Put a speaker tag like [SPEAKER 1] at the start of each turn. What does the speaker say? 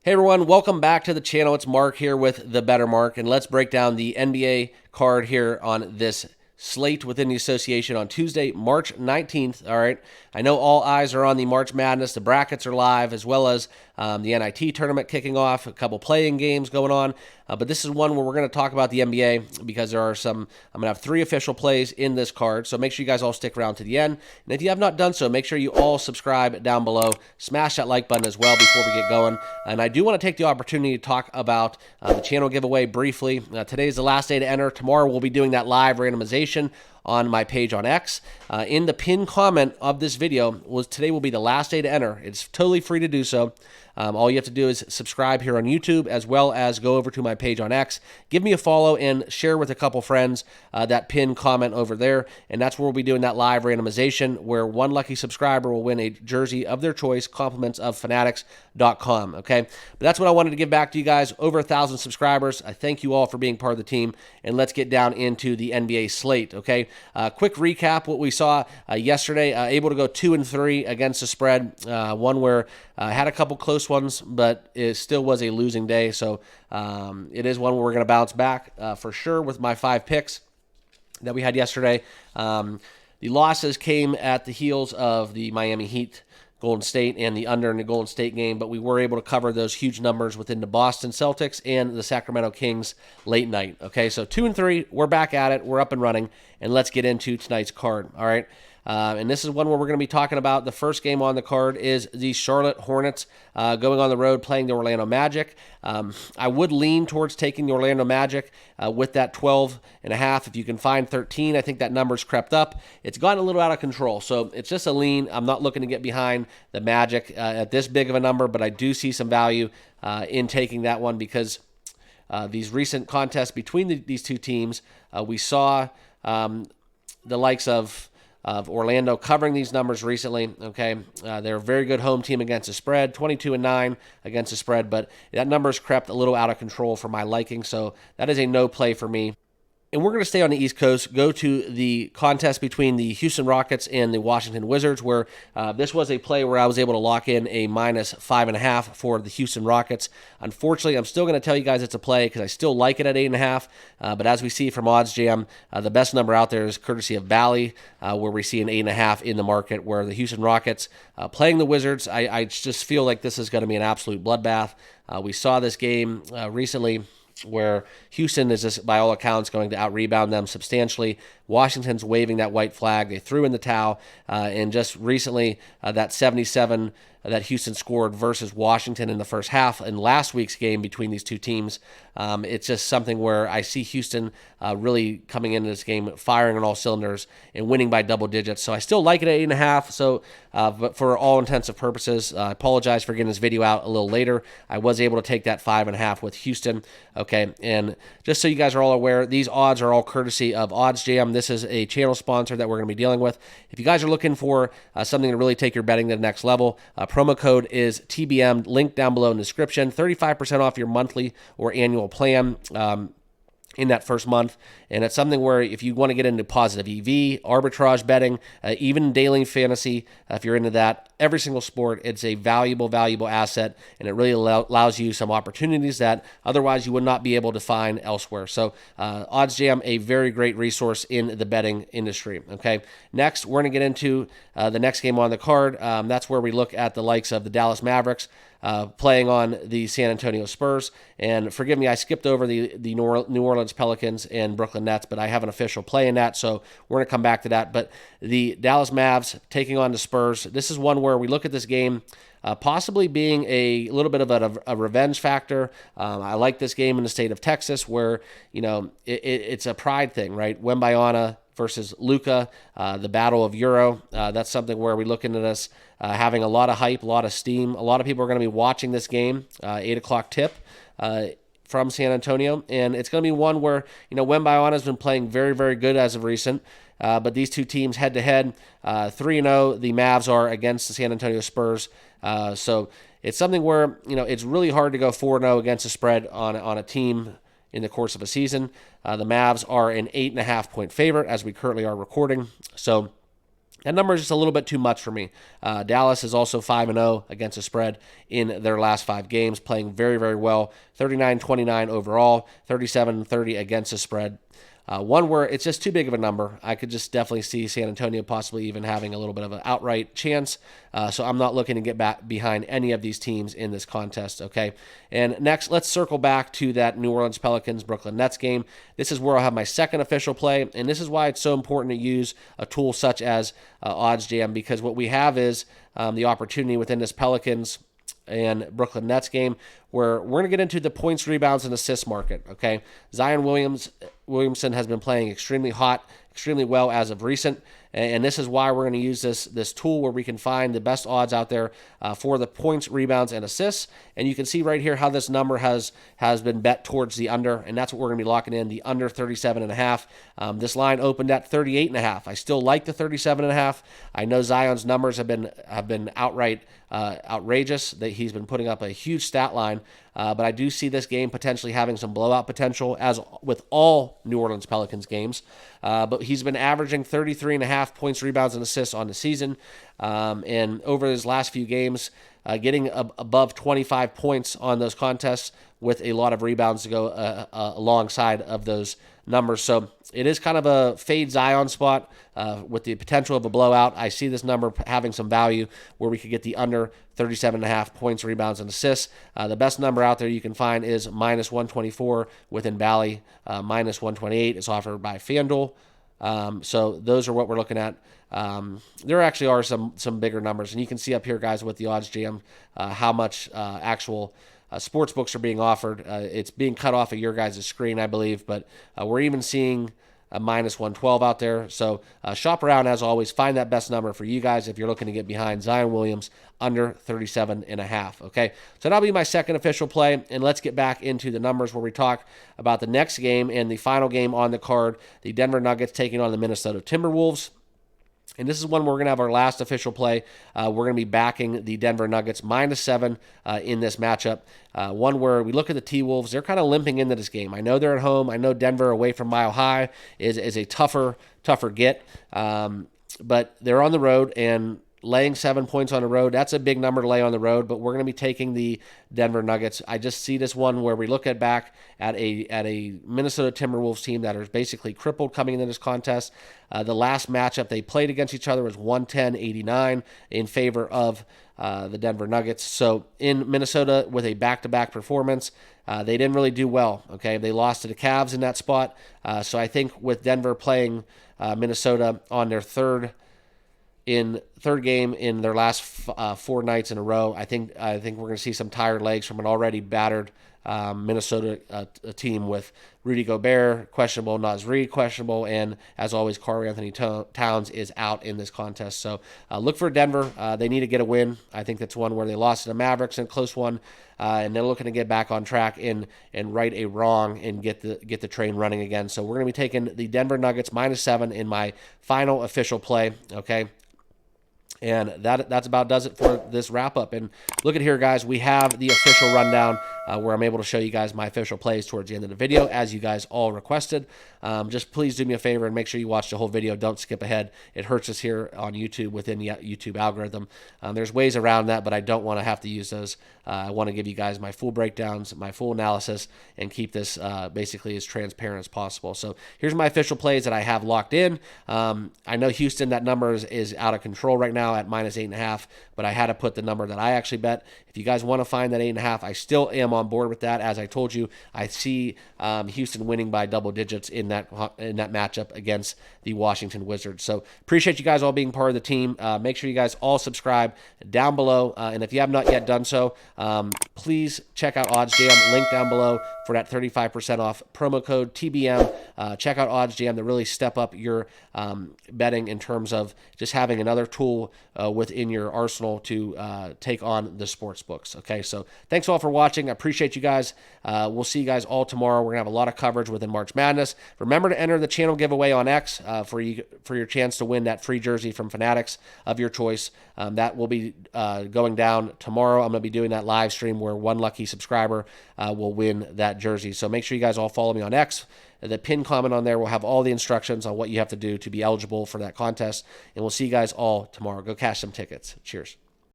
[SPEAKER 1] Hey everyone, welcome back to the channel. It's Mark here with The Better Mark, and let's break down the NBA card here on this slate within the association on Tuesday, March 19th. All right, I know all eyes are on the March Madness. The brackets are live, as well as the NIT tournament kicking off, a couple playing games going on. But this is one where we're going to talk about the NBA because there are I'm going to have 3 official plays in this card. So make sure you guys all stick around to the end. And if you have not done so, make sure you all subscribe down below. Smash that like button as well before we get going. And I do want to take the opportunity to talk about the channel giveaway briefly. Today is the last day to enter. Tomorrow we'll be doing that live randomization on my page on X. In the pinned comment of this video, today will be the last day to enter. It's totally free to do so. All you have to do is subscribe here on YouTube, as well as go over to my page on X. Give me a follow and share with a couple friends that pinned comment over there. And that's where we'll be doing that live randomization, where one lucky subscriber will win a jersey of their choice, compliments of fanatics.com. Okay, but that's what I wanted to give back to you guys. Over 1,000 subscribers. I thank you all for being part of the team. And let's get down into the NBA slate. Okay, quick recap what we saw yesterday. Able to go 2-3 against the spread. One where had a couple close ones, but it still was a losing day. So it is one where we're going to bounce back for sure with my 5 picks that we had yesterday. The losses came at the heels of the Miami Heat, Golden State, and the under in the Golden State game, but we were able to cover those huge numbers within the Boston Celtics and the Sacramento Kings late night. Okay, so 2-3, we're back at it, we're up and running, and let's get into tonight's card. All right. And this is one where we're going to be talking about. The first game on the card is the Charlotte Hornets going on the road playing the Orlando Magic. I would lean towards taking the Orlando Magic with that 12.5. If you can find 13, I think that number's crept up. It's gotten a little out of control, so it's just a lean. I'm not looking to get behind the Magic at this big of a number, but I do see some value in taking that one because these recent contests between these two teams, we saw the likes of Orlando covering these numbers recently. Okay, they're a very good home team against the spread, 22-9 against the spread, but that number's crept a little out of control for my liking, so that is a no play for me. And we're going to stay on the East Coast, go to the contest between the Houston Rockets and the Washington Wizards, where this was a play where I was able to lock in a -5.5 for the Houston Rockets. Unfortunately, I'm still going to tell you guys it's a play because I still like it at 8.5. But as we see from OddsJam, the best number out there is courtesy of Bally, where we see an 8.5 in the market, where the Houston Rockets playing the Wizards, I just feel like this is going to be an absolute bloodbath. We saw this game recently, where Houston is just, by all accounts, going to out-rebound them substantially. Washington's waving that white flag. They threw in the towel. And just recently, that 77 that Houston scored versus Washington in the first half in last week's game between these two teams, it's just something where I see Houston really coming into this game firing on all cylinders and winning by double digits. So I still like it at 8.5. So, but for all intensive purposes, I apologize for getting this video out a little later. I was able to take that 5.5 with Houston. Okay, and just so you guys are all aware, these odds are all courtesy of OddsJam. This is a channel sponsor that we're going to be dealing with. If you guys are looking for something to really take your betting to the next level, promo code is TBM, link down below in the description. 35% off your monthly or annual plan in that first month. And it's something where if you want to get into positive EV, arbitrage betting, even daily fantasy, if you're into that, every single sport, it's a valuable asset, and it really allows you some opportunities that otherwise you would not be able to find elsewhere. So OddsJam, a very great resource in the betting industry. Okay, next, we're going to get into the next game on the card. That's where we look at the likes of the Dallas Mavericks playing on the San Antonio Spurs. And forgive me, I skipped over the New Orleans Pelicans and Brooklyn Nets, but I have an official play in that, so we're going to come back to that. But the Dallas Mavs taking on the Spurs, this is one where we look at this game possibly being a little bit of a revenge factor. I like this game in the state of Texas, where, you know, it's a pride thing, right? Wembayana versus Luka, the battle of Euro. That's something where we look into this having a lot of hype, a lot of steam. A lot of people are going to be watching this game, 8 o'clock tip from San Antonio, and it's going to be one where, you know, Wembanyama has been playing very, very good as of recent. But these two teams head-to-head, 3-0, the Mavs are against the San Antonio Spurs. So it's something where, you know, it's really hard to go 4-0 against a spread on a team in the course of a season. The Mavs are an 8.5-point favorite as we currently are recording. So That number is just a little bit too much for me. Dallas is also 5-0 against the spread in their last 5 games, playing very, very well. 39-29 overall, 37-30 against the spread. One where it's just too big of a number. I could just definitely see San Antonio possibly even having a little bit of an outright chance. So I'm not looking to get back behind any of these teams in this contest, okay? And next, let's circle back to that New Orleans Pelicans Brooklyn Nets game. This is where I'll have my second official play, and this is why it's so important to use a tool such as OddsJam, because what we have is the opportunity within this Pelicans and Brooklyn Nets game where we're going to get into the points, rebounds, and assists market, okay? Zion Williamson has been playing extremely hot, extremely well as of recent, and this is why we're going to use this tool where we can find the best odds out there for the points, rebounds, and assists. And you can see right here how this number has been bet towards the under, and that's what we're going to be locking in, the under 37.5. This line opened at 38.5. I still like the 37.5. I know Zion's numbers have been outright outrageous. That he's been putting up a huge stat line. But I do see this game potentially having some blowout potential, as with all New Orleans Pelicans games. But he's been averaging 33.5 points, rebounds, and assists on the season. And over his last few games, getting above 25 points on those contests with a lot of rebounds to go alongside of those numbers. So it is kind of a fade Zion spot with the potential of a blowout. I see this number having some value where we could get the under 37.5 points, rebounds, and assists. The best number out there you can find is minus 124 within Bally. Minus 128 is offered by FanDuel. So those are what we're looking at. There actually are some bigger numbers, and you can see up here, guys, with the OddsJam, how much actual sports books are being offered. It's being cut off of your guys' screen, I believe, but we're even seeing a minus 112 out there. So shop around, as always. Find that best number for you guys if you're looking to get behind Zion Williams under 37.5. Okay, so that'll be my second official play, and let's get back into the numbers where we talk about the next game and the final game on the card, the Denver Nuggets taking on the Minnesota Timberwolves. And this is one where we're going to have our last official play. We're going to be backing the Denver Nuggets -7 in this matchup. One where we look at the T-Wolves. They're kind of limping into this game. I know they're at home. I know Denver away from Mile High is a tougher get. But they're on the road, and laying 7 points on the road, that's a big number to lay on the road, but we're going to be taking the Denver Nuggets. I just see this one where we look back at a Minnesota Timberwolves team that is basically crippled coming into this contest. The last matchup they played against each other was 110-89 in favor of the Denver Nuggets. So in Minnesota with a back-to-back performance, they didn't really do well. Okay, they lost to the Cavs in that spot. So I think with Denver playing Minnesota on their third game in their last 4 nights in a row, I think we're going to see some tired legs from an already battered Minnesota team with Rudy Gobert questionable, Naz Reid questionable, and as always, Karl-Anthony Towns is out in this contest. So look for Denver. They need to get a win. I think that's one where they lost to the Mavericks in a close one, and they're looking to get back on track and right a wrong and get the train running again. So we're going to be taking the Denver Nuggets -7 in my final official play. Okay. And that's about does it for this wrap-up. And look at here, guys. We have the official rundown where I'm able to show you guys my official plays towards the end of the video, as you guys all requested. Just please do me a favor and make sure you watch the whole video. Don't skip ahead. It hurts us here on YouTube within the YouTube algorithm. There's ways around that, but I don't want to have to use those. I want to give you guys my full breakdowns, my full analysis, and keep this basically as transparent as possible. So here's my official plays that I have locked in. I know Houston, that number is out of control right now at -8.5, but I had to put the number that I actually bet. If you guys want to find that 8.5, I still am on board with that. As I told you, I see Houston winning by double digits in that matchup against the Washington Wizards. So appreciate you guys all being part of the team. Make sure you guys all subscribe down below, and if you have not yet done so, please check out OddsJam. Link down below for that 35% off promo code TBM. Check out OddsJam to really step up your betting in terms of just having another tool within your arsenal to take on the sports books. Okay, so thanks all for watching. I appreciate you guys. We'll see you guys all tomorrow. We're gonna have a lot of coverage within March Madness. Remember to enter the channel giveaway on X for your chance to win that free jersey from Fanatics of your choice. That will be going down tomorrow. I'm gonna be doing that live stream where one lucky subscriber will win that jersey. So make sure you guys all follow me on X. The pinned comment on there will have all the instructions on what you have to do to be eligible for that contest. And we'll see you guys all tomorrow. Go cash some tickets. Cheers.